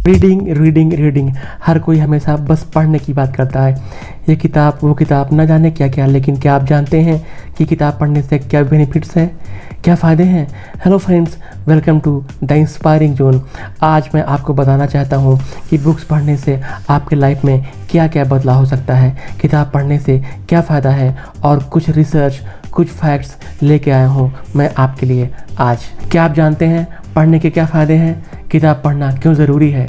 Reading reading reading, हर कोई हमेशा बस पढ़ने की बात करता है। ये किताब वो किताब, न जाने क्या क्या। लेकिन क्या आप जानते हैं कि किताब पढ़ने से क्या बेनिफिट्स हैं, क्या फ़ायदे हैं? Hello friends, welcome to the inspiring zone. आज मैं आपको बताना चाहता हूँ कि बुक्स पढ़ने से आपके लाइफ में क्या क्या बदलाव हो सकता है, किताब पढ़ने से क्या फ़ायदा है, और कुछ रिसर्च, कुछ फैक्ट्स लेके आया हूँ मैं आपके लिए आज। क्या आप जानते हैं पढ़ने के क्या फ़ायदे हैं? किताब पढ़ना क्यों ज़रूरी है?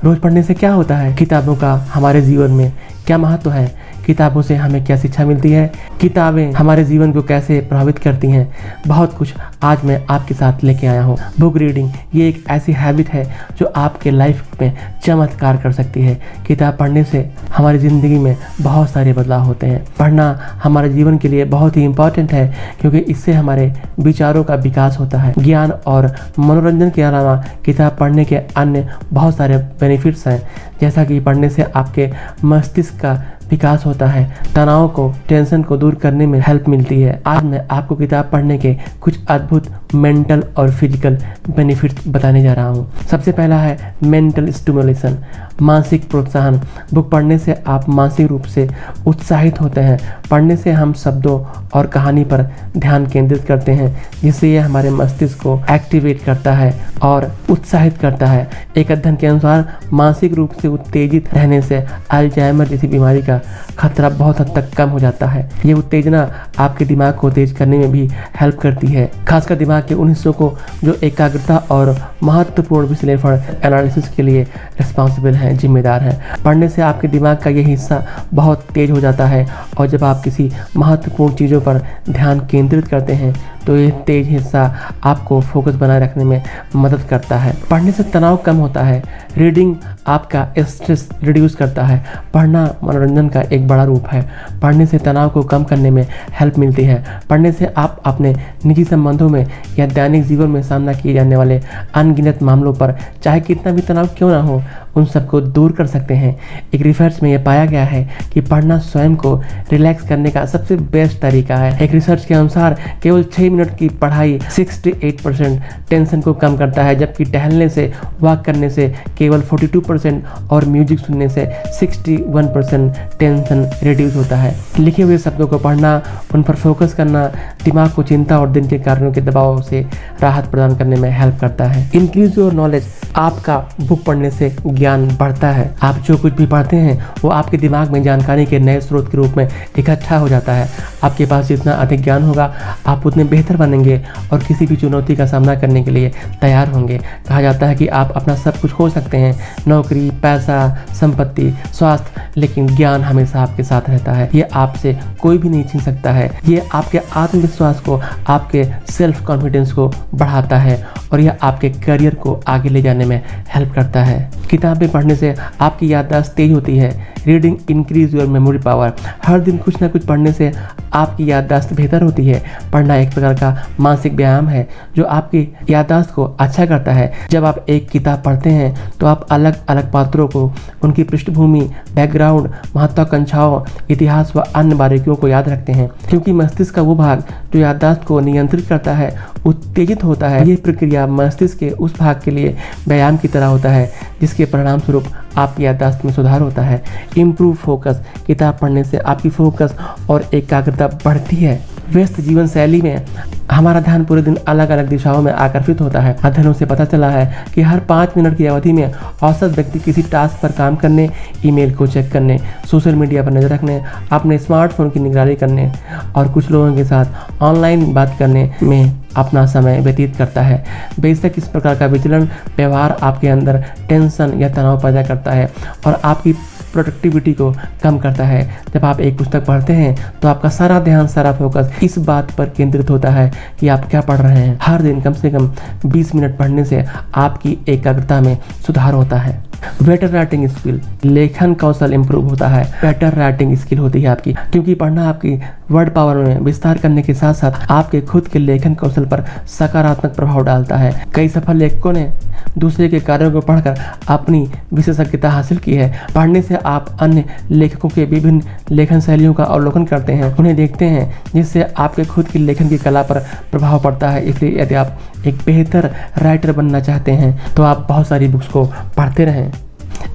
रोज़ पढ़ने से क्या होता है? किताबों का हमारे जीवन में क्या महत्व है? किताबों से हमें क्या शिक्षा मिलती है? किताबें हमारे जीवन को कैसे प्रभावित करती हैं? बहुत कुछ आज मैं आपके साथ लेके आया हूँ। बुक रीडिंग ये एक ऐसी हैबिट है जो आपके लाइफ में चमत्कार कर सकती है। किताब पढ़ने से हमारी ज़िंदगी में बहुत सारे बदलाव होते हैं। पढ़ना हमारे जीवन के लिए बहुत ही इम्पॉर्टेंट है, क्योंकि इससे हमारे विचारों का विकास होता है। ज्ञान और मनोरंजन के अलावा किताब पढ़ने के अन्य बहुत सारे बेनिफिट्स हैं, जैसा कि पढ़ने से आपके मस्तिष्क का विकास होता है, तनाव को, टेंशन को दूर करने में हेल्प मिलती है। आज मैं आपको किताब पढ़ने के कुछ अद्भुत मेंटल और फिजिकल बेनिफिट्स बताने जा रहा हूँ। सबसे पहला है मेंटल स्टिमुलेशन, मानसिक प्रोत्साहन। बुक पढ़ने से आप मानसिक रूप से उत्साहित होते हैं। पढ़ने से हम शब्दों और कहानी पर ध्यान केंद्रित करते हैं, जिससे यह हमारे मस्तिष्क को एक्टिवेट करता है और उत्साहित करता है। एक अध्ययन के अनुसार मानसिक रूप से उत्तेजित रहने से अल्जाइमर जैसी बीमारी का खतरा बहुत हद तक कम हो जाता है। ये उत्तेजना आपके दिमाग को तेज करने में भी हेल्प करती है, खासकर दिमाग के उन हिस्सों को जो एकाग्रता और महत्वपूर्ण विश्लेषण एनालिसिस के लिए रिस्पॉन्सिबल हैं, जिम्मेदार हैं। पढ़ने से आपके दिमाग का यह हिस्सा बहुत तेज हो जाता है, और जब आप किसी महत्वपूर्ण चीज़ों पर ध्यान केंद्रित करते हैं तो यह तेज हिस्सा आपको फोकस बनाए रखने में मदद करता है। पढ़ने से तनाव कम होता है। रीडिंग आपका स्ट्रेस रिड्यूस करता है। पढ़ना मनोरंजन का एक बड़ा रूप है। पढ़ने से तनाव को कम करने में हेल्प मिलती है। पढ़ने से आप अपने निजी संबंधों में या दैनिक जीवन में सामना किए जाने वाले अनगिनत मामलों पर, चाहे कितना भी तनाव क्यों ना हो, उन सबको दूर कर सकते हैं। एक रिसर्च में यह पाया गया है कि पढ़ना स्वयं को रिलैक्स करने का सबसे बेस्ट तरीका है। एक रिसर्च के अनुसार केवल 6 मिनट की पढ़ाई 68% टेंशन को कम करता है, जबकि टहलने से, वॉक करने से केवल 42% और म्यूजिक सुनने से 61% टेंशन रिड्यूस होता है। लिखे हुए शब्दों को पढ़ना, उन पर फोकस करना दिमाग को चिंता और दिन के कार्यों के दबाव से राहत प्रदान करने में हेल्प करता है। इंक्रीज योर नॉलेज, आपका बुक पढ़ने से ज्ञान बढ़ता है। आप जो कुछ भी पढ़ते हैं वो आपके दिमाग में जानकारी के नए स्रोत के रूप में इकट्ठा हो जाता है। आपके पास जितना अधिक ज्ञान होगा, आप उतने बेहतर बनेंगे और किसी भी चुनौती का सामना करने के लिए तैयार होंगे। कहा जाता है कि आप अपना सब कुछ खो सकते हैं, नौकरी, पैसा, संपत्ति, स्वास्थ्य, लेकिन ज्ञान हमेशा आपके साथ रहता है। ये आपसे कोई भी नहीं छीन सकता है। ये आपके आत्मविश्वास को, आपके सेल्फ कॉन्फिडेंस को बढ़ाता है, और यह आपके करियर को आगे ले जाने में हेल्प करता है। किताबें पढ़ने से आपकी याददाश्त तेज होती है। Reading increase your memory power. हर दिन कुछ ना कुछ पढ़ने से आपकी याददाश्त बेहतर होती है। पढ़ना एक प्रकार का मानसिक व्यायाम है जो आपकी याददाश्त को अच्छा करता है। जब आप एक किताब पढ़ते हैं तो आप अलग अलग पात्रों को, उनकी पृष्ठभूमि, बैकग्राउंड, महत्वाकांक्षाओं, इतिहास व अन्य बारीकियों को याद रखते हैं, क्योंकि मस्तिष्क का वो भाग जो याददाश्त को नियंत्रित करता है उत्तेजित होता है। ये प्रक्रिया मस्तिष्क के उस भाग के लिए व्यायाम की तरह होता है, जिसके परिणाम स्वरूप आपकी याददाश्त में सुधार होता है। इम्प्रूव फोकस, किताब पढ़ने से आपकी फोकस और एकाग्रता बढ़ती है। व्यस्त जीवन शैली में हमारा ध्यान पूरे दिन अलग अलग दिशाओं में आकर्षित होता है। अध्ययनों से पता चला है कि हर 5 मिनट की अवधि में औसत व्यक्ति किसी टास्क पर काम करने, ईमेल को चेक करने, सोशल मीडिया पर नजर रखने, अपने स्मार्टफोन की निगरानी करने और कुछ लोगों के साथ ऑनलाइन बात करने में अपना समय व्यतीत करता है। बेशक इस प्रकार का विचलन व्यवहार आपके अंदर टेंशन या तनाव पैदा करता है और आपकी प्रोडक्टिविटी को कम करता है। जब आप एक पुस्तक पढ़ते हैं तो आपका सारा ध्यान, सारा फोकस इस बात पर केंद्रित होता है कि आप क्या पढ़ रहे हैं। हर दिन कम से कम 20 मिनट पढ़ने से आपकी एकाग्रता में सुधार होता है। बेटर राइटिंग स्किल, लेखन कौशल इंप्रूव होता है। बेटर राइटिंग स्किल होती है आपकी, क्योंकि पढ़ना आपकी वर्ड पावर में विस्तार करने के साथ साथ आपके खुद के लेखन कौशल पर सकारात्मक प्रभाव डालता है। कई सफल लेखकों ने दूसरे के कार्यों को पढ़कर अपनी विशेषज्ञता हासिल की है। पढ़ने से आप अन्य लेखकों के विभिन्न लेखन शैलियों का अवलोकन करते हैं, उन्हें देखते हैं, जिससे आपके खुद की लेखन की कला पर प्रभाव पड़ता है। इसलिए यदि आप एक बेहतर राइटर बनना चाहते हैं तो आप बहुत सारी बुक्स को पढ़ते रहें।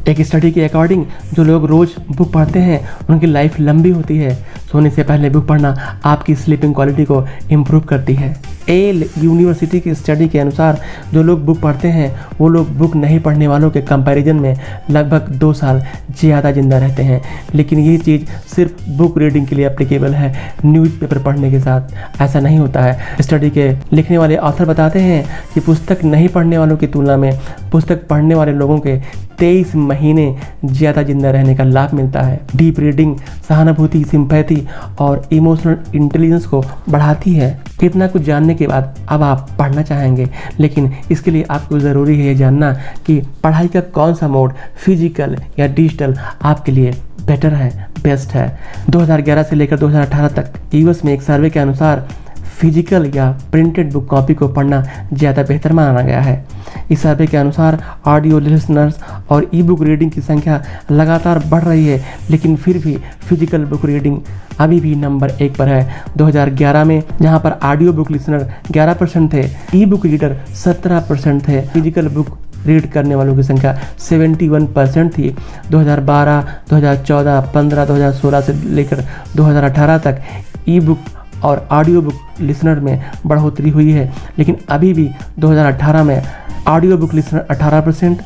एक स्टडी के अकॉर्डिंग जो लोग रोज़ बुक पढ़ते हैं उनकी लाइफ लंबी होती है। सोने से पहले बुक पढ़ना आपकी स्लीपिंग क्वालिटी को इम्प्रूव करती है। येल यूनिवर्सिटी की स्टडी के अनुसार जो लोग बुक पढ़ते हैं वो लोग बुक नहीं पढ़ने वालों के कंपैरिजन में लगभग 2 साल ज़्यादा जिंदा रहते हैं। लेकिन ये चीज़ सिर्फ बुक रीडिंग के लिए एप्लीकेबल है, न्यूज़पेपर पढ़ने के साथ ऐसा नहीं होता है। स्टडी के लिखने वाले ऑथर बताते हैं कि पुस्तक नहीं पढ़ने वालों की तुलना में पुस्तक पढ़ने वाले लोगों के 23 महीने ज़्यादा जिंदा रहने का लाभ मिलता है। डीप रीडिंग सहानुभूति, सिंपैथी और इमोशनल इंटेलिजेंस को बढ़ाती है। इतना कुछ जानने के बाद अब आप पढ़ना चाहेंगे, लेकिन इसके लिए आपको ज़रूरी है ये जानना कि पढ़ाई का कौन सा मोड, फिजिकल या डिजिटल, आपके लिए बेटर है, बेस्ट है। 2011 से लेकर 2018 तक यूएस में एक सर्वे के अनुसार फिजिकल या प्रिंटेड बुक कॉपी को पढ़ना ज़्यादा बेहतर माना गया है। इस सर्वे के अनुसार ऑडियो लिसनर्स और ई बुक रीडिंग की संख्या लगातार बढ़ रही है, लेकिन फिर भी फिजिकल बुक रीडिंग अभी भी नंबर 1 पर है। 2011 में जहां पर ऑडियो बुक लिसनर 11% थे, ई बुक रीडर 17% थे, फिजिकल बुक रीड करने वालों की संख्या 71% थी। 2012, 2014, 15, 2016 से लेकर 2018 तक ई बुक और ऑडियो बुक लिसनर में बढ़ोतरी हुई है, लेकिन अभी भी 2018 में ऑडियो बुक लिसनर 18%,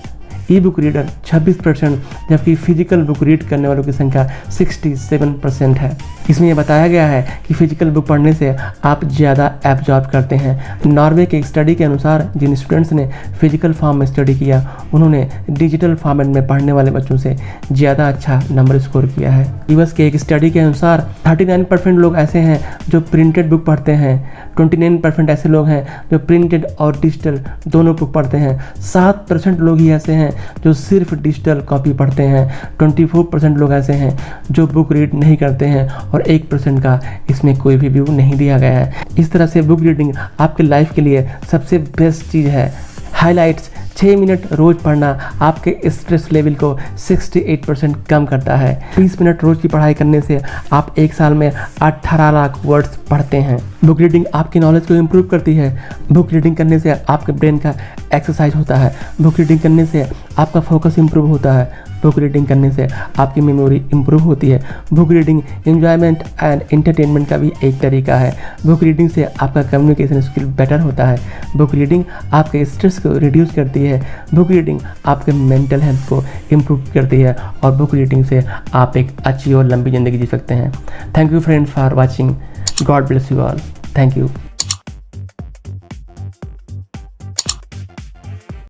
ई बुक रीडर 26%, जबकि फिजिकल बुक रीड करने वालों की संख्या 67% है। इसमें यह बताया गया है कि फिजिकल बुक पढ़ने से आप ज़्यादा एब्जॉर्ब करते हैं। नॉर्वे के एक स्टडी के अनुसार जिन स्टूडेंट्स ने फिजिकल फॉर्म में स्टडी किया उन्होंने डिजिटल फॉर्मेट में पढ़ने वाले बच्चों से ज़्यादा अच्छा नंबर स्कोर किया है। यूएस के एक स्टडी के अनुसार 39% लोग ऐसे हैं जो प्रिंटेड बुक पढ़ते हैं, 29% ऐसे लोग हैं जो प्रिंटेड और डिजिटल दोनों बुक पढ़ते हैं, 7% लोग ही ऐसे हैं जो सिर्फ डिजिटल कॉपी पढ़ते हैं, 24% लोग ऐसे हैं जो बुक रीड नहीं करते हैं और 1% का इसमें कोई भी व्यू नहीं दिया गया है। इस तरह से बुक रीडिंग आपके लाइफ के लिए सबसे बेस्ट चीज़ है। हाइलाइट्स 6 मिनट रोज़ पढ़ना आपके स्ट्रेस लेवल को 68% कम करता है। 20 मिनट रोज़ की पढ़ाई करने से आप 1 साल में 18 लाख वर्ड्स पढ़ते हैं। बुक रीडिंग आपकी नॉलेज को इम्प्रूव करती है। बुक रीडिंग करने से आपके ब्रेन का एक्सरसाइज होता है। बुक रीडिंग करने से आपका फोकस इम्प्रूव होता है। बुक रीडिंग करने से आपकी मेमोरी इम्प्रूव होती है। Book reading enjoyment and entertainment का भी एक तरीका है। बुक रीडिंग से आपका कम्युनिकेशन स्किल बेटर होता है। बुक रीडिंग आपके स्ट्रेस को रिड्यूस करती है। बुक रीडिंग आपके मेंटल हेल्थ को इम्प्रूव करती है और बुक रीडिंग से आप एक अच्छी और लंबी ज़िंदगी जी सकते हैं। Thank you friends for watching. God bless you all. Thank you.